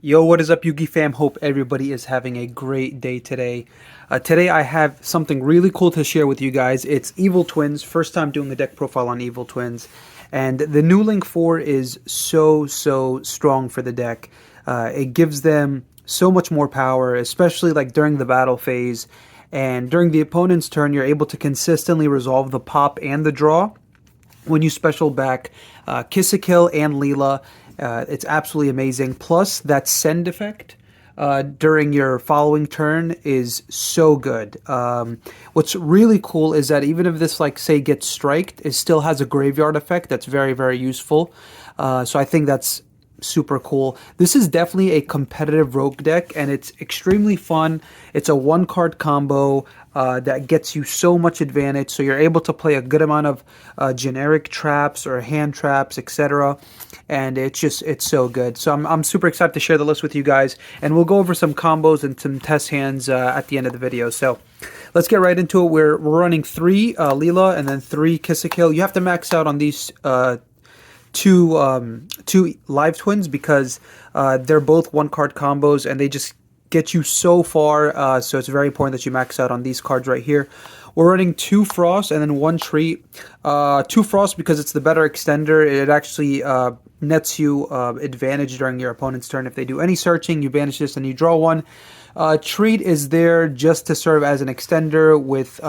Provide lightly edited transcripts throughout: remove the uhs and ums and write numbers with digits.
Yo, what is up, Yugi fam? Hope everybody is having a great day today. Today I have something really cool to share with you guys. It's Evil Twins. First time doing a deck profile on Evil Twins. And the new Link 4 is so strong for the deck. It gives them so much more power, especially like during the battle phase. And during the opponent's turn, you're able to consistently resolve the pop and the draw when you special back Kiss a Kill and Leela. It's absolutely amazing. Plus, that send effect during your following turn is so good. What's really cool is that even if this, like, say, gets striked, it still has a graveyard effect that's very useful. So I think that's super cool. This is definitely a competitive rogue deck, and it's extremely fun. It's a one-card combo that gets you so much advantage, so you're able to play a good amount of generic traps or hand traps, etc. And it's so good. So I'm super excited to share the list with you guys, and we'll go over some combos and some test hands at the end of the video. So let's get right into it. We're running 3 Leela and then 3 Kiss a Kill. You have to max out on these two live twins because they're both one-card combos, and they just get you so far, so it's very important that you max out on these cards right here. We're running 2 Frost and then 1 Treat. 2 Frost because it's the better extender. It actually nets you advantage during your opponent's turn. If they do any searching, you banish this and you draw 1. Treat is there just to serve as an extender with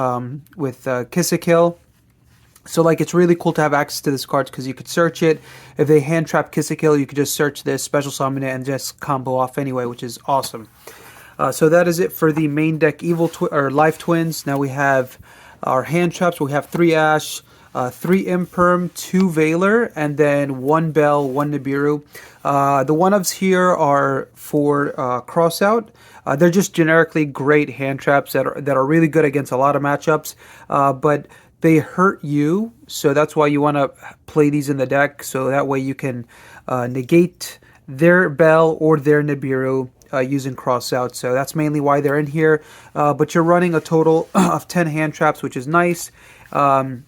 Kiss a Kill. So, like, it's really cool to have access to this card because you could search it. If they hand trap Kiss a Kill, you could just search this, special summon it, and just combo off anyway, which is awesome. So that is it for the main deck or Life Twins. Now we have our hand traps. We have 3 Ash, 3 Imperm, 2 Veiler, and then 1 Bell, 1 Nibiru. The one-ofs here are for Crossout. They're just generically great hand traps that are really good against a lot of matchups, but they hurt you, so that's why you want to play these in the deck, so that way you can negate their Bell or their Nibiru using Crossout. So that's mainly why they're in here, but you're running a total of 10 hand traps, which is nice. And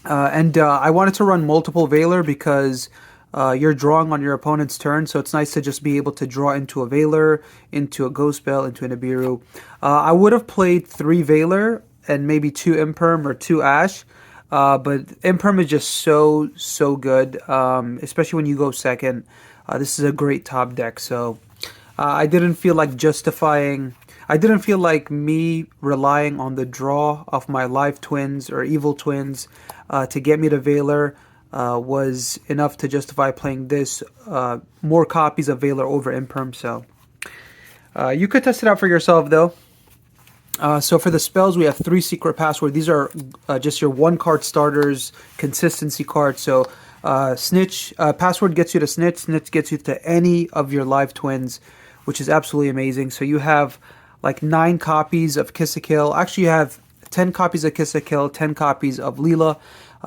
I wanted to run multiple Veiler because you're drawing on your opponent's turn, so it's nice to just be able to draw into a Veiler, into a Ghost Bell, into a Nibiru. I would have played 3 Veiler and maybe 2 Imperm or 2 Ash, but Imperm is just so good, especially when you go second. This is a great top deck, so I didn't feel like me relying on the draw of my Live Twins or Evil Twins to get me to Veiler was enough to justify playing this more copies of Veiler over Imperm. So you could test it out for yourself, though. So for the spells, we have 3 Secret Password. These are just your 1-card starters, consistency cards. So Snitch, Password gets you to Snitch. Snitch gets you to any of your Live Twins, which is absolutely amazing. So you have like 9 copies of Kiss a Kill. Actually, you have 10 copies of Kiss a Kill, 10 copies of Leela.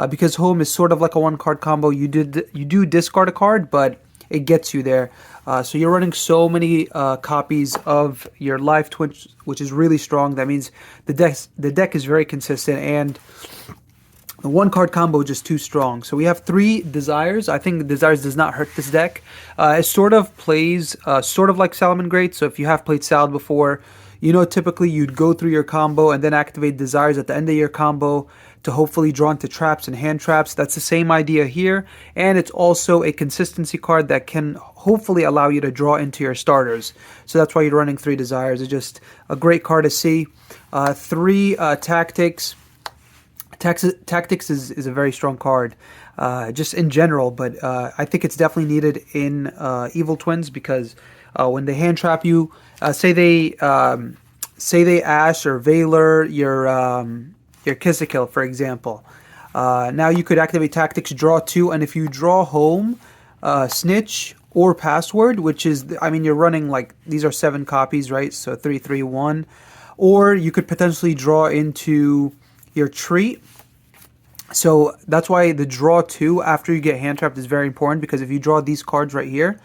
Because Home is sort of like a 1-card combo, you do discard a card, but it gets you there. So you're running so many copies of your Live Twins, which is really strong. That means the deck is very consistent, and the 1-card combo is just too strong. So we have 3 Desires. I think Desires does not hurt this deck. It sort of plays sort of like Salamangreat. So if you have played Salad before, you know typically you'd go through your combo and then activate Desires at the end of your combo to hopefully draw into traps and hand traps. That's the same idea here, and it's also a consistency card that can hopefully allow you to draw into your starters. So that's why you're running 3 Desires. It's just a great card to see. 3 Tactics. Tactics is a very strong card, just in general, but I think it's definitely needed in Evil Twins because when they hand trap you, say they Ash or Veiler your Kiss a Kill, for example. Now you could activate Tactics, draw 2, and if you draw home Snitch or Password, which is, I mean, you're running like, these are 7 copies, right? So 3, 3, 1. Or you could potentially draw into your Treat. So that's why the draw 2 after you get hand trapped is very important, because if you draw these cards right here,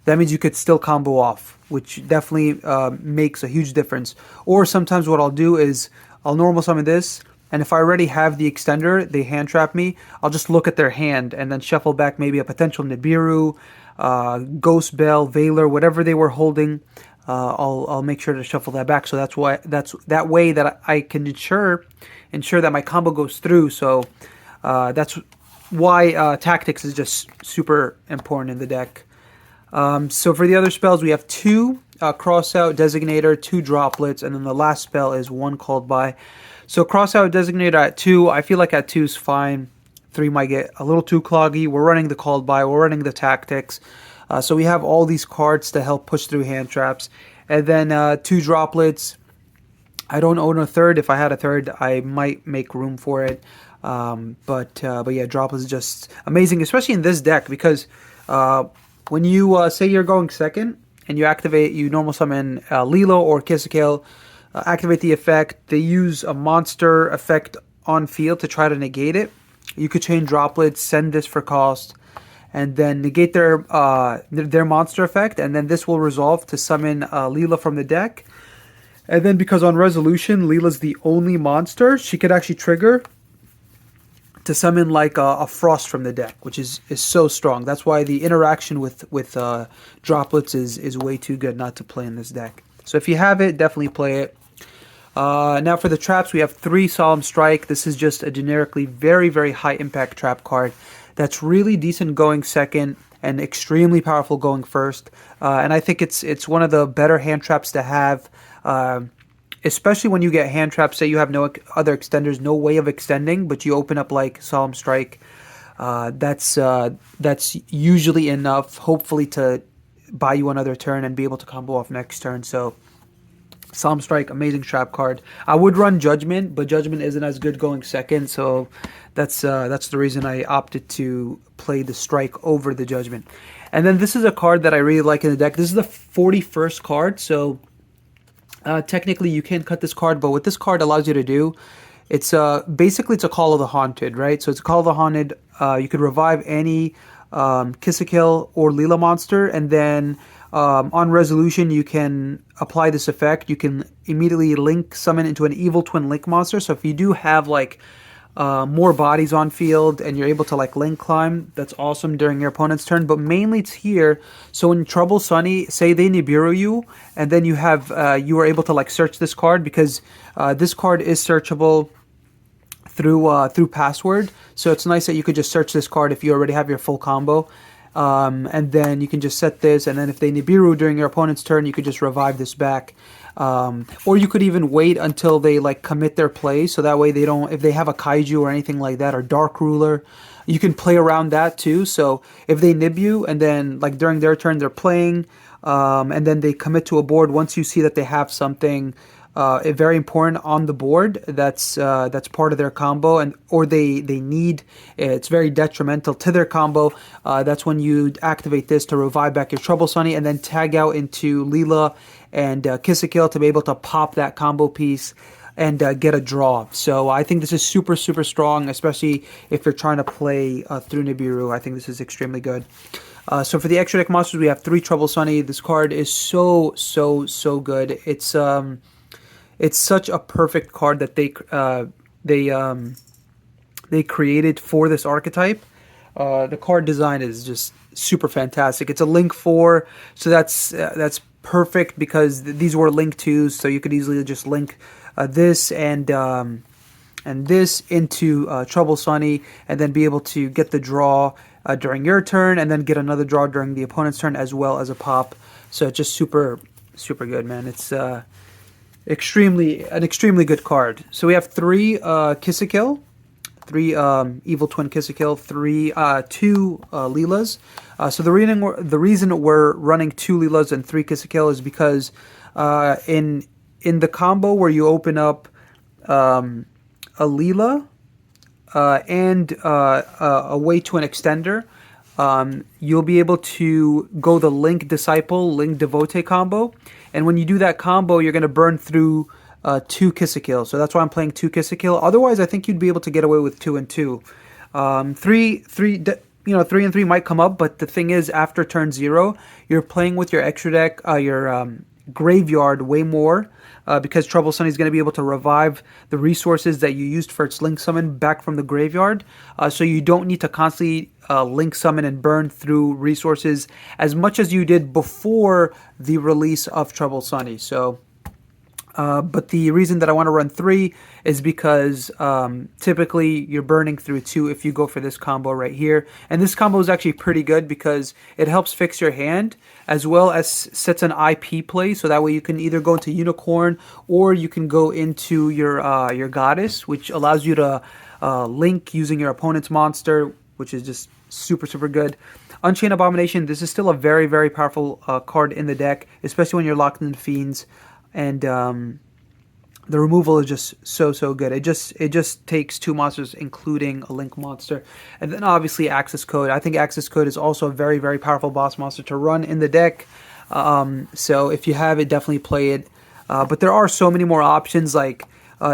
that means you could still combo off, which definitely makes a huge difference. Or sometimes what I'll do is I'll normal summon this, and if I already have the extender, they hand trap me, I'll just look at their hand and then shuffle back maybe a potential Nibiru, Ghost Bell, Valor, whatever they were holding. I'll make sure to shuffle that back. So that's that way that I can ensure that my combo goes through. So that's why tactics is just super important in the deck. So for the other spells, we have 2 cross out designator, 2 droplets, and then the last spell is 1 called by. So cross out designator at 2, I feel like at 2 is fine. 3 might get a little too cloggy. We're running the called by, we're running the tactics. So we have all these cards to help push through hand traps. And then 2 droplets. I don't own a third. If I had a third, I might make room for it. But yeah, droplets is just amazing, especially in this deck, because when you say you're going second and you normal summon Lilo or Kisakale, activate the effect. They use a monster effect on field to try to negate it. You could chain droplets, send this for cost, and then negate their monster effect, and then this will resolve to summon Leela from the deck. And then because on resolution, Leela's the only monster, she could actually trigger to summon like a Frost from the deck, which is so strong. That's why the interaction with droplets is way too good not to play in this deck. So if you have it, definitely play it. Now for the traps, we have 3 Solemn Strike. This is just a generically very, very high impact trap card that's really decent going second and extremely powerful going first. And I think it's one of the better hand traps to have, especially when you get hand traps. Say you have no other extenders, no way of extending, but you open up like Solemn Strike. That's usually enough, hopefully, to buy you another turn and be able to combo off next turn. So Solemn Strike, amazing trap card. I would run Judgment, but Judgment isn't as good going second, so that's the reason I opted to play the Strike over the Judgment. And then this is a card that I really like in the deck. This is the 41st card, so technically you can't cut this card, but what this card allows you to do, it's basically it's a Call of the Haunted, right? So it's a Call of the Haunted. You could revive any Kisakale or Leela monster, and then on resolution, you can apply this effect. You can immediately link summon into an Evil Twin Link monster. So if you do have like more bodies on field and you're able to like link climb, that's awesome during your opponent's turn. But mainly it's here. So in Trouble Sunny, say they Nibiru you, and then you have you are able to like search this card, because this card is searchable through password. So it's nice that you could just search this card if you already have your full combo. And then you can just set this, and then if they Nibiru during your opponent's turn, you could just revive this back. Or you could even wait until they like commit their play, so that way they don't, if they have a Kaiju or anything like that, or Dark Ruler, you can play around that too. So if they nib you and then like during their turn they're playing, and then they commit to a board, once you see that they have something very important on the board that's part of their combo, and or they need, it's very detrimental to their combo, that's when you activate this to revive back your Trouble Sunny, and then tag out into Leela and Kisakale to be able to pop that combo piece and get a draw. So I think this is super, super strong, especially if you're trying to play through Nibiru. I think this is extremely good. So for the extra deck monsters, we have 3 Trouble Sunny. This card is so good. It's such a perfect card that they created for this archetype. The card design is just super fantastic. It's a Link 4, so that's perfect, because these were Link 2s, so you could easily just link this and this into Trouble Sunny, and then be able to get the draw during your turn, and then get another draw during the opponent's turn, as well as a pop. So it's just super good, man. It's an extremely good card. So we have 3 Kisakale, 3 Evil Twin Kisakale, 2 Leelas. So the reason we're running 2 Leelas and 3 Kisakale is because in the combo where you open up a Leela and a way to an extender, you'll be able to go the Link Disciple, Link Devotee combo. And when you do that combo, you're going to burn through 2 Kisakale. So that's why I'm playing 2 Kisakale. Otherwise, I think you'd be able to get away with 2 and 2. 3 and 3 might come up, but the thing is, after turn 0, you're playing with your extra deck, your graveyard way more, because Trouble Sunny is going to be able to revive the resources that you used for its link summon back from the graveyard. So you don't need to constantly link summon and burn through resources as much as you did before the release of Trouble Sunny. So but the reason that I want to run 3 is because typically you're burning through 2 if you go for this combo right here. And this combo is actually pretty good because it helps fix your hand as well as sets an IP play. So that way you can either go into Unicorn or you can go into your Goddess, which allows you to link using your opponent's monster, which is just super, super good. Unchained Abomination, this is still a very, very powerful card in the deck, especially when you're locked in Fiends. And the removal is just so good. It just takes 2 monsters, including a link monster. And then obviously Access Code. I think Access Code is also a very, very powerful boss monster to run in the deck. So if you have it, definitely play it. But there are so many more options. Like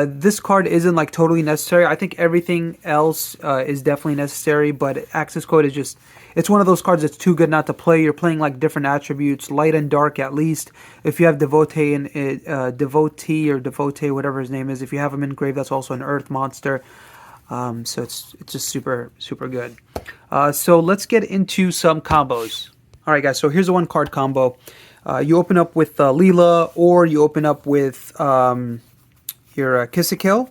this card isn't like totally necessary. I think everything else is definitely necessary. But Access Code is just... It's one of those cards that's too good not to play. You're playing like different attributes, light and dark at least. If you have Devotee and Devotee or Devotee, whatever his name is, if you have him engraved, that's also an Earth monster. So it's just super, super good. So let's get into some combos. All right, guys. So here's a 1-card combo. You open up with Leela, or you open up with your Kiss-a-Kill.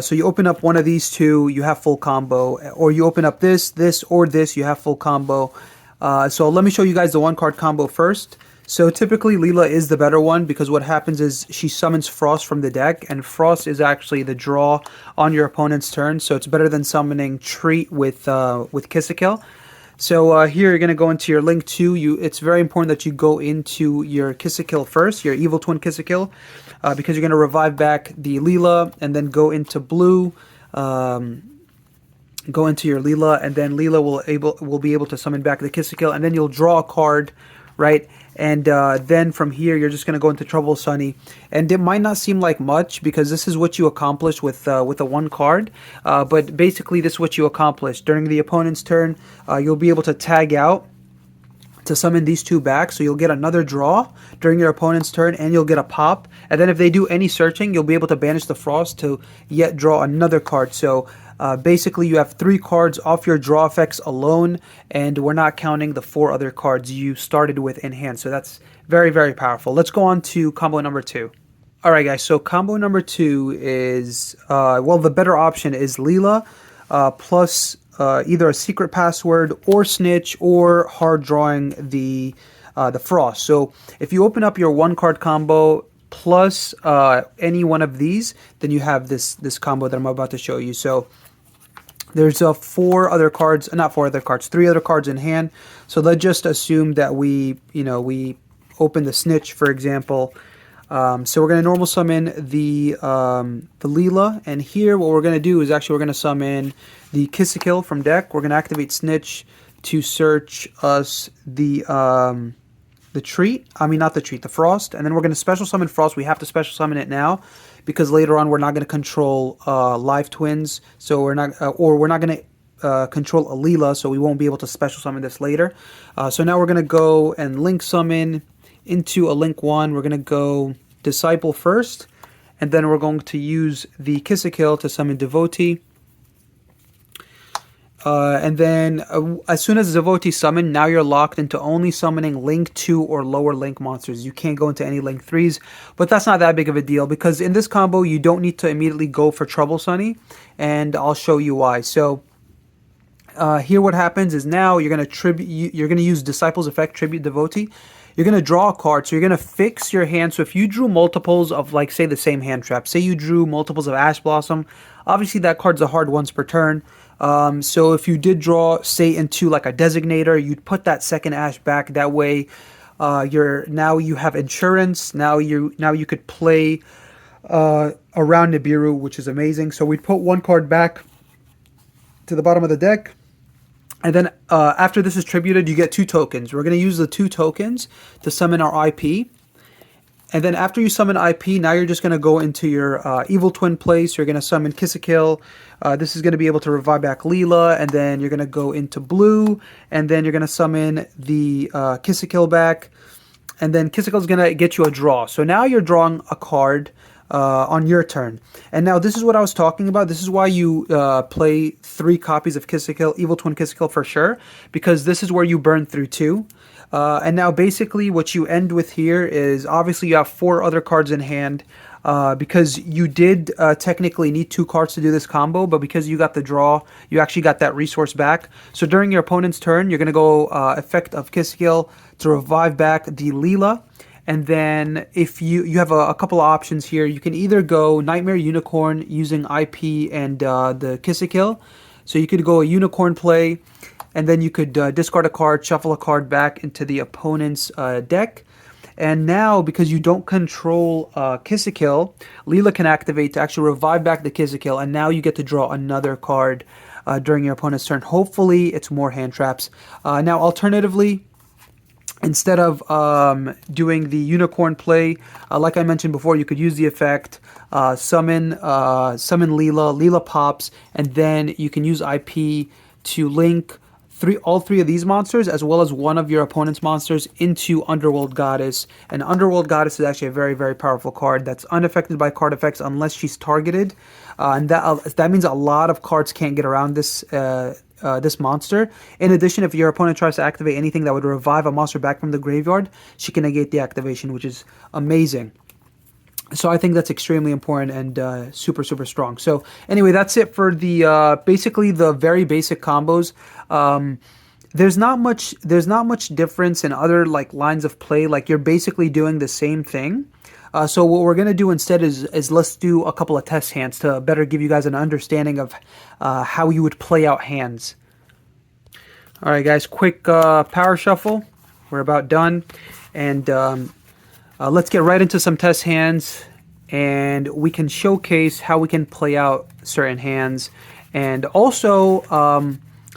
So you open up one of these 2, you have full combo, or you open up this, or this, you have full combo. So let me show you guys the 1-card combo first. So typically Leela is the better one because what happens is she summons Frost from the deck, and Frost is actually the draw on your opponent's turn. So it's better than summoning Treat with Kiss-a-Kill. So here you're going to go into your Link 2. It's very important that you go into your Kiss-a-Kill first, your Evil Twin Kiss-a-Kill, because you're going to revive back the Leela and then go into blue, go into your Leela, and then Leela will be able to summon back the Kiss-a-Kill, and then you'll draw a card, right? And then from here, you're just going to go into Trouble Sunny. And it might not seem like much because this is what you accomplished with a 1 card. But basically, this is what you accomplished. During the opponent's turn, you'll be able to tag out to summon these 2 back. So you'll get another draw during your opponent's turn, and you'll get a pop. And then if they do any searching, you'll be able to banish the Frost to yet draw another card. So basically, you have 3 cards off your draw effects alone, and we're not counting the 4 other cards you started with in hand. So that's very, very powerful. Let's go on to combo number 2. All right, guys. So combo number 2 is, well, the better option is Leela plus either a secret password or Snitch or hard drawing the Frost. So if you open up your 1-card combo plus any one of these, then you have this combo that I'm about to show you. So there's 3 other cards in hand. So let's just assume that we open the Snitch, for example. So we're going to normal summon the Leela, and here what we're going to do is actually we're going to summon the Kiss-a-Kill from deck. We're going to activate Snitch to search us the Treat. I mean, not the Treat, the Frost. And then we're going to special summon Frost. We have to special summon it now because later on we're not going to control live twins. So we're not going to control a Leela, so we won't be able to special summon this later. So now we're going to go and link summon into a Link 1. We're going to go Disciple first, and then we're going to use the Kiss-a-Kill to summon Devotee. And then as soon as Devotee summon, now you're locked into only summoning Link 2 or lower Link monsters. You can't go into any Link 3s, but that's not that big of a deal because in this combo, you don't need to immediately go for Trouble Sunny, and I'll show you why. So here what happens is now you're going to use Disciple's effect, Tribute Devotee. You're going to draw a card, so you're going to fix your hand. So if you drew multiples of, like, say, the same hand trap, say you drew multiples of Ash Blossom, obviously that card's a hard once per turn. So if you did draw, say, into, like, a Designator, you'd put that second Ash back. That way, now you have insurance. Now you could play around Nibiru, which is amazing. So we'd put 1 card back to the bottom of the deck. And then after this is tributed, you get 2 tokens. We're going to use the 2 tokens to summon our IP. And then after you summon IP, now you're just going to go into your Evil Twin place. You're going to summon Kiss-a-Kill. This is going to be able to revive back Leela. And then you're going to go into blue. And then you're going to summon the Kiss-a-Kill back. and then Kissikel is going to get you a draw. So now you're drawing a card on your turn. And now this is what I was talking about. This is why you play 3 copies of Kissikel, Evil Twin Kissikel for sure, because this is where you burn through 2. And now basically what you end with here is obviously you have 4 other cards in hand. Because you did technically need 2 cards to do this combo, but because you got the draw, you actually got that resource back. So during your opponent's turn, you're going to go effect of Kissikel to revive back the Leela. And then if you have a couple of options here, you can either go Nightmare Unicorn using IP and the Kissikel. So you could go a Unicorn play, and then you could discard a card, shuffle a card back into the opponent's deck. And now, because you don't control Kissikel, Leela can activate to actually revive back the Kissikel, and now you get to draw another card during your opponent's turn. Hopefully, it's more hand traps. Now, alternatively, instead of doing the Unicorn play, like I mentioned before, you could use the effect, summon Leela, Leela pops, and then you can use IP to link all 3 of these monsters, as well as one of your opponent's monsters, into Underworld Goddess. And Underworld Goddess is actually a very, very powerful card that's unaffected by card effects unless she's targeted. And that means a lot of cards can't get around this this monster. In addition, if your opponent tries to activate anything that would revive a monster back from the graveyard, she can negate the activation, which is amazing. So I think that's extremely important and super, super strong. So anyway, that's it for the basically the very basic combos. There's not much difference in other like lines of play. Like you're basically doing the same thing. So what we're gonna do instead is let's do a couple of test hands to better give you guys an understanding of how you would play out hands. All right, guys, quick power shuffle. We're about done, and let's get right into some test hands, and we can showcase how we can play out certain hands. And also,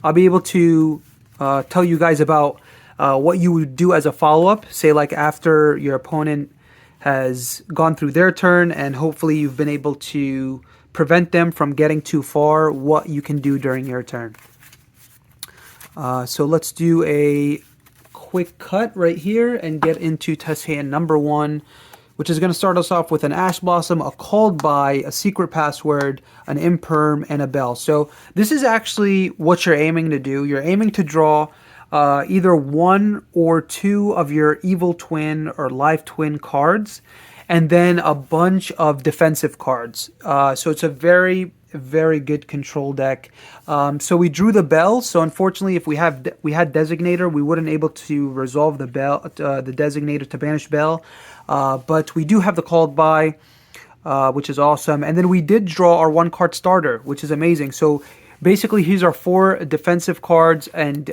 I'll be able to tell you guys about what you would do as a follow-up, say like after your opponent has gone through their turn, and hopefully you've been able to prevent them from getting too far, what you can do during your turn. So let's do a quick cut right here and get into test hand number 1, which is going to start us off with an Ash Blossom, a Called By, a Secret Password, an Imperm, and a Bell. So this is actually what you're aiming to do. You're aiming to draw either 1 or 2 of your Evil Twin or Live Twin cards, and then a bunch of defensive cards. So it's a very, very good control deck. So we drew the Bell. So unfortunately, if we had Designator, we wouldn't able to resolve the Bell, the Designator to banish Bell. But we do have the Called By, which is awesome. And then we did draw our 1-card starter, which is amazing. So basically, here's our 4 defensive cards, and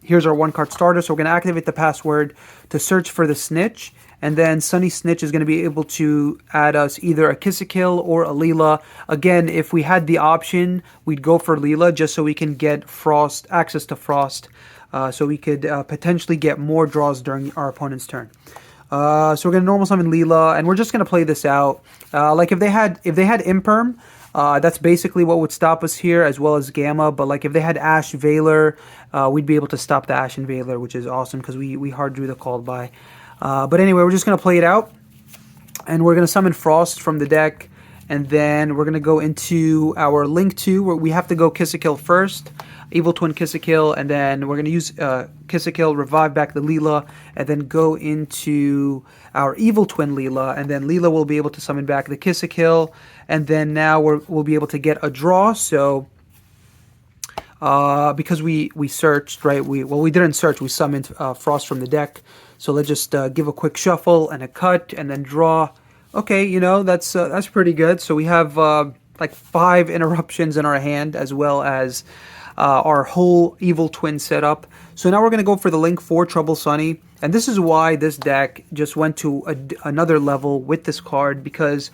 here's our 1-card starter. So we're going to activate the password to search for the Snitch. And then Sunny Snitch is going to be able to add us either a Kissikel or a Leela. Again, if we had the option, we'd go for Leela just so we can get Frost, access to Frost, so we could potentially get more draws during our opponent's turn. So we're going to normal summon Leela, and we're just going to play this out. Like if they had Imperm, that's basically what would stop us here, as well as Gamma. But like if they had Ash Veiler, we'd be able to stop the Ash and Veiler, which is awesome because we hard drew the Called By. But anyway, we're just going to play it out, and we're going to summon Frost from the deck, and then we're going to go into our Link 2, where we have to go Kissikel first, Evil Twin Kissikel, and then we're going to use Kissikel, revive back the Leela, and then go into our Evil Twin Leela, and then Leela will be able to summon back the Kissikel, and then now we'll be able to get a draw. So because we searched, right? We didn't search, we summoned Frost from the deck. So let's just give a quick shuffle and a cut, and then draw. Okay, you know, that's pretty good. So we have like 5 interruptions in our hand, as well as our whole Evil Twin setup. So now we're going to go for the Link 4 Trouble Sunny, and this is why this deck just went to another level with this card, because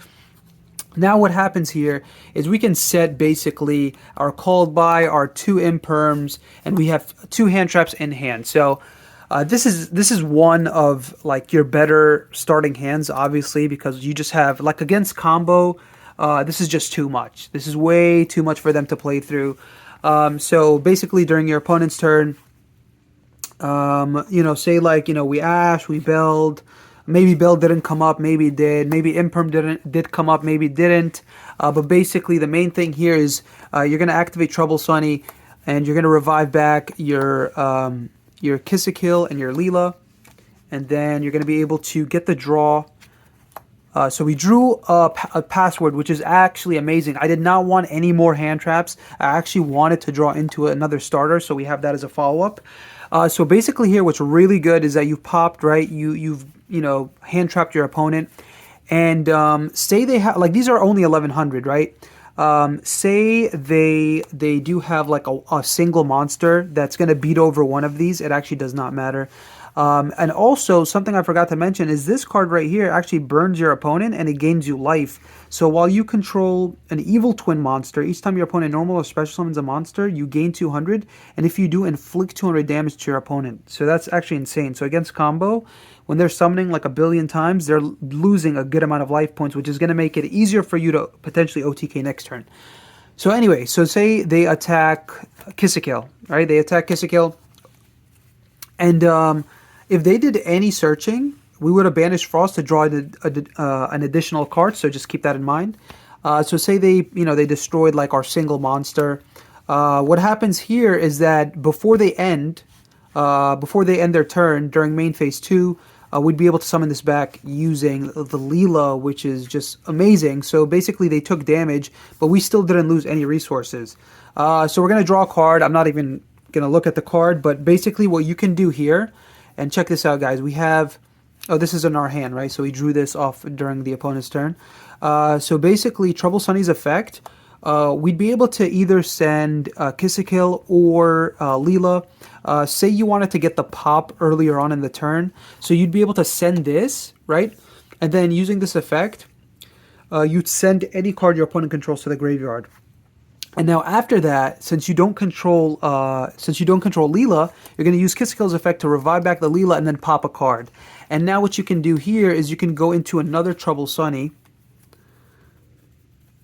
now what happens here is we can set basically our Called By, our 2 Imperms, and we have 2 hand traps in hand. So this is one of like your better starting hands, obviously, because you just have like against combo. This is just too much. This is way too much for them to play through. So basically, during your opponent's turn, You know, say like, you know, we Ash, we build, maybe build didn't come up, maybe it did, maybe imperm did come up, maybe it didn't. But basically the main thing here is you're gonna activate Trouble Sunny, and you're gonna revive back your Kill and your Leela, and then you're gonna be able to get the draw. So we drew a password, which is actually amazing. I did not want any more hand traps. I actually wanted to draw into another starter, so we have that as a follow-up. So basically here, what's really good is that you popped, right? You've hand trapped your opponent, and say they have, like, these are only 1100, right? Say they do have like a single monster that's gonna beat over one of these. It actually does not matter. And also, something I forgot to mention is this card right here actually burns your opponent and it gains you life. So while you control an evil twin monster, each time your opponent normal or special summons a monster, you gain 200. And if you do, inflict 200 damage to your opponent. So that's actually insane. So against combo, when they're summoning like a billion times, they're losing a good amount of life points, which is going to make it easier for you to potentially OTK next turn. So anyway, so say they attack Kill, right? They attack Kill. And if they did any searching, we would have banished Frost to draw an additional card. So just keep that in mind. So say they destroyed like our single monster. What happens here is that before they end their turn during main phase 2, we'd be able to summon this back using the Leela, which is just amazing. So basically they took damage, but we still didn't lose any resources. So we're gonna draw a card. I'm not even gonna look at the card, but basically what you can do here. And check this out, guys. We have, this is in our hand, right? So we drew this off during the opponent's turn. So basically, Trouble Sunny's effect, we'd be able to either send Kill or Leela. Say you wanted to get the pop earlier on in the turn. So you'd be able to send this, right? And then using this effect, you'd send any card your opponent controls to the graveyard. And now after that, since you don't control Leela, you're going to use Kill's effect to revive back the Leela and then pop a card. And now what you can do here is you can go into another Trouble Sunny.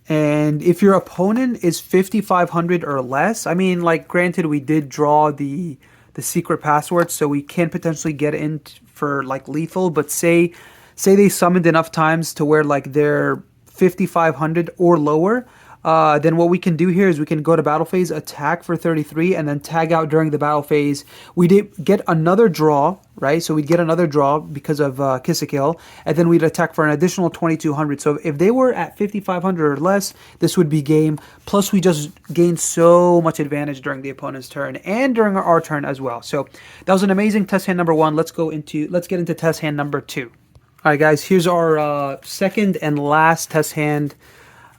And if your opponent is 5,500 or less, I mean, like, granted, we did draw the secret password, so we can potentially get in for like lethal. But say they summoned enough times to where like they're 5,500 or lower. Then what we can do here is we can go to battle phase, attack for 33, and then tag out during the battle phase. We did get another draw, right? So we'd get another draw because of Kill, and then we'd attack for an additional 2,200. So if they were at 5,500 or less, this would be game. Plus, we just gained so much advantage during the opponent's turn and during our turn as well. So that was an amazing test hand number 1. Let's get into test hand number 2. All right, guys, here's our second and last test hand.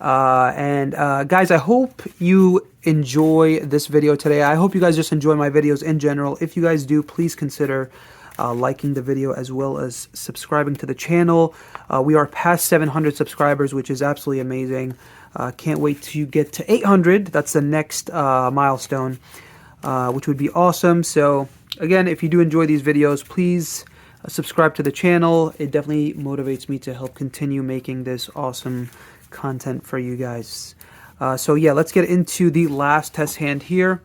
Guys, I hope you enjoy this video today. I hope you guys just enjoy my videos in general. If you guys do, please consider liking the video as well as subscribing to the channel. We are past 700 subscribers, which is absolutely amazing. Can't wait to get to 800. That's the next milestone, which would be awesome. So again, if you do enjoy these videos, please subscribe to the channel. It definitely motivates me to help continue making this awesome content for you guys. So yeah, let's get into the last test hand here.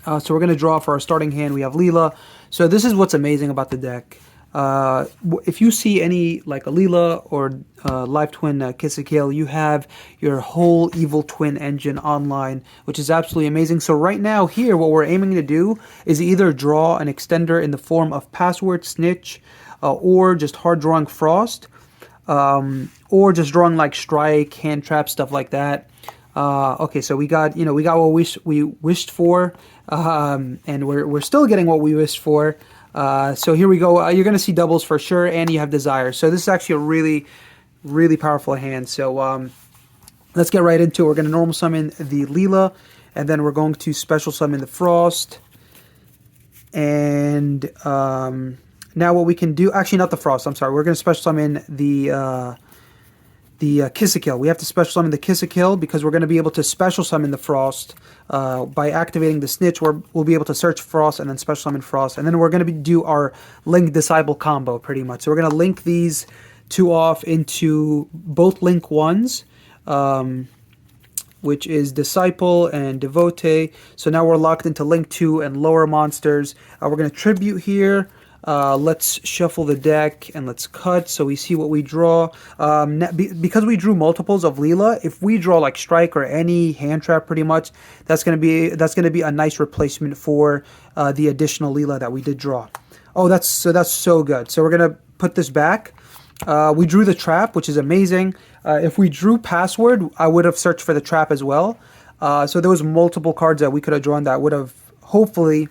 So we're going to draw for our starting hand. We have Leela. So this is what's amazing about the deck. If you see any like a Leela or Live Twin Kill, you have your whole Evil Twin engine online, which is absolutely amazing. So right now here, what we're aiming to do is either draw an extender in the form of Password, Snitch, or just hard drawing Frost, or just drawing like Strike, Hand Trap, stuff like that. Okay, so we got what we wished for, and we're still getting what we wished for. So here we go. You're gonna see doubles for sure, and you have Desire. So this is actually a really, really powerful hand. So let's get right into it. We're gonna normal summon the Leela, and then we're going to special summon the Frost. And now what we can do, actually not the Frost, I'm sorry. We're gonna special summon the Kill. We have to special summon the Kill because we're going to be able to special summon the Frost by activating the Snitch. We'll be able to search Frost and then special summon Frost. And then we're going to do our Link Disciple combo pretty much. So we're going to link these two off into both Link 1s. which is Disciple and Devote. So now we're locked into Link 2 and lower monsters. We're going to tribute here. Let's shuffle the deck and let's cut so we see what we draw. Because we drew multiples of Leela, if we draw like Strike or any hand trap, pretty much that's gonna be a nice replacement for the additional Leela that we did draw. Oh, that's so good. So we're gonna put this back. We drew the trap, which is amazing. If we drew Password, I would have searched for the trap as well. So there was multiple cards that we could have drawn that would have hopefully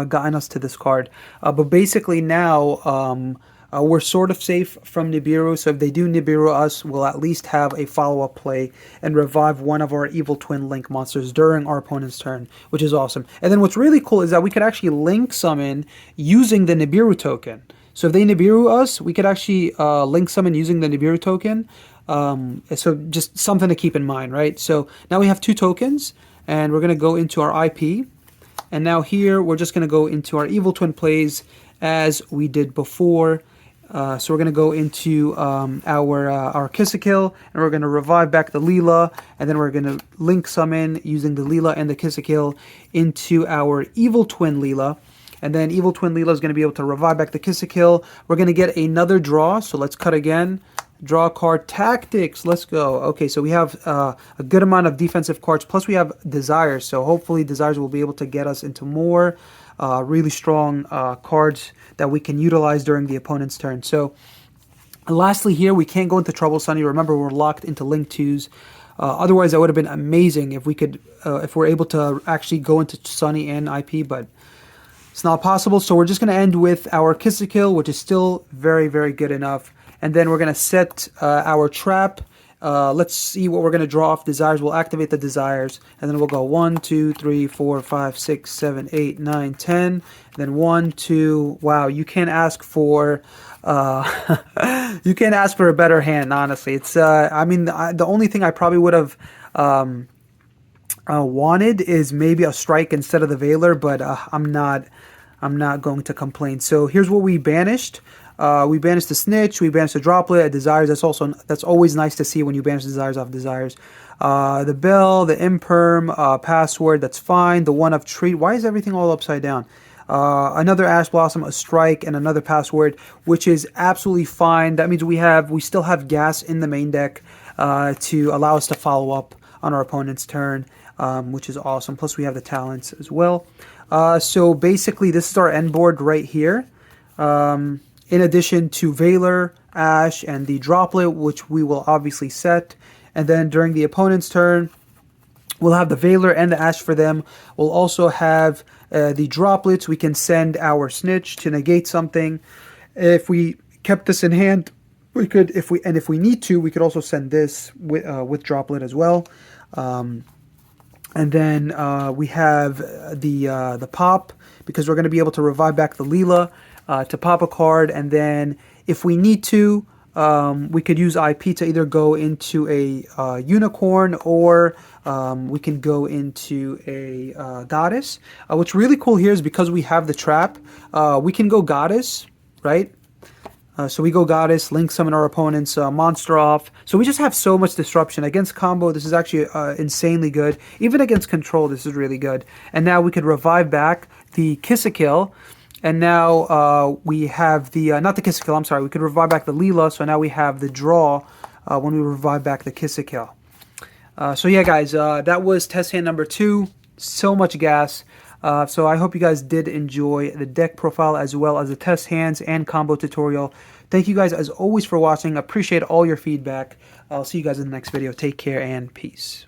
gotten us to this card. But basically now we're sort of safe from Nibiru, so if they do Nibiru us, we'll at least have a follow-up play and revive one of our Evil Twin Link monsters during our opponent's turn, which is awesome. And then what's really cool is that we could actually Link summon using the Nibiru token. So if they Nibiru us, we could actually Link summon using the Nibiru token. So just something to keep in mind, right? So now we have 2 tokens, and we're going to go into our IP. And now here, we're just going to go into our Evil Twin plays as we did before. So we're going to go into our Kiss-a-Kill, and we're going to revive back the Leela, and then we're going to Link summon using the Leela and the Kiss-a-Kill into our Evil Twin Leela. And then Evil Twin Leela is going to be able to revive back the Kiss-a-Kill. We're going to get another draw, so let's cut again. Draw card, Tactics, let's go. Okay, so we have a good amount of defensive cards, plus we have Desires, so hopefully Desires will be able to get us into more really strong cards that we can utilize during the opponent's turn. So lastly here, we can't go into Trouble Sunny. Remember, we're locked into Link 2s. Otherwise, that would have been amazing if we could, if we're able to actually go into Sunny and IP, but it's not possible. So we're just going to end with our Kiss-a-Kill, which is still very, very good enough. And then we're going to set our trap. Let's see what we're going to draw off Desires. We'll activate the Desires. And then we'll go 1, 2, 3, 4, 5, 6, 7, 8, 9, 10. And then 1, 2. Wow, you can't ask for you can't ask for a better hand, honestly. It's I mean, the only thing I probably would have wanted is maybe a Strike instead of the Veiler, but I'm not going to complain. So here's what we banished. We banished the Snitch, we banished the Droplet, Desires. That's always nice to see when you banish Desires off Desires. The Bell, the Imperm, Password, that's fine. The one of Treat. Why is everything all upside down? Another Ash Blossom, a Strike, and another Password, which is absolutely fine. That means we still have gas in the main deck to allow us to follow up on our opponent's turn, which is awesome. Plus we have the talents as well. So basically this is our end board right here. In addition to Veiler, Ash, and the Droplet, which we will obviously set. And then during the opponent's turn, we'll have the Veiler and the Ash for them. We'll also have the Droplets. We can send our Snitch to negate something. If we kept this in hand, we could, if we need to, we could also send this with Droplet as well. And then we have the Pop, because we're going to be able to revive back the Leela to pop a card. And then if we need to, we could use IP to either go into a Unicorn, or we can go into a Goddess. What's really cool here is because we have the trap, we can go Goddess, right? So we go Goddess, Link summon our opponent's monster off. So we just have so much disruption. Against combo, this is actually insanely good. Even against control, this is really good. And now we could revive back the Kiss-a-Kill. And now we have the, not the Kiss-a-Kill, I'm sorry. We could revive back the Leela. So now we have the draw when we revive back the Kiss-a-Kill. So yeah, guys, that was test hand number 2. So much gas. So I hope you guys did enjoy the deck profile as well as the test hands and combo tutorial. Thank you guys as always for watching. Appreciate all your feedback. I'll see you guys in the next video. Take care and peace.